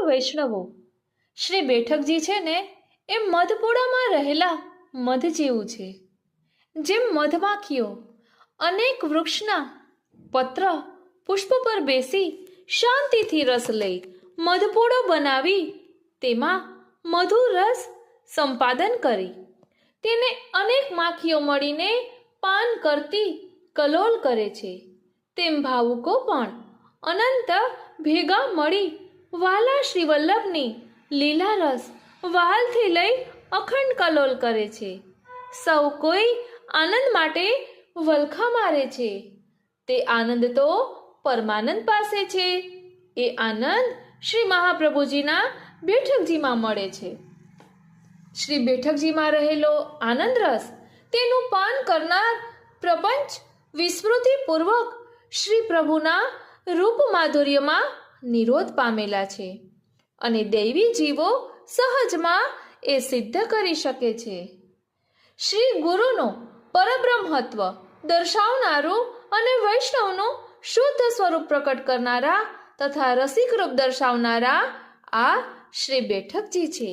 વૈષ્ણવો, શ્રી બેઠકજી છે ને એ મધપુડામાં રહેલા મધ જેવું છે. જેમ મધમાખીઓ અનેક વૃક્ષના પત્ર પુષ્પ પર બેસી શાંતિથી રસ લઈ મધપુડો બનાવી તેમાં મધુર રસ સંપાદન કરી તેને અનેક માખીઓ મળીને પાન કરતી કલોલ કરે છે, તેમ ભાવુકો પણ અનંત ભેગા મળી વાલા શ્રી વલ્લભની લીલા રસ વહાલથી લઈ અખંડ કલોલ કરે છે. સૌ કોઈ આનંદ માટે વલખા મારે છે. તે આનંદ તો પરમાનંદ પાસે છે. એ આનંદ શ્રી મહાપ્રભુજીના બેઠકજીમાં મળે છે. શ્રી બેઠકજીમાં રહેલો આનંદ રસ તેનું પાન કરનાર પ્રપંચ વિસ્મૃતિપૂર્વક શ્રી પ્રભુના રૂપ માધુર્યમાં નિરોધ પામેલા છે અને દૈવી જીવો સહજમાં એ સિદ્ધ કરી શકે છે. શ્રી ગુરુનો પરબ્રહ્મત્વ દર્શાવનારું અને વૈષ્ણવનું શુદ્ધ સ્વરૂપ પ્રકટ કરનારા તથા રસિક રૂપ દર્શાવનારા આ શ્રી બેઠકજી છે.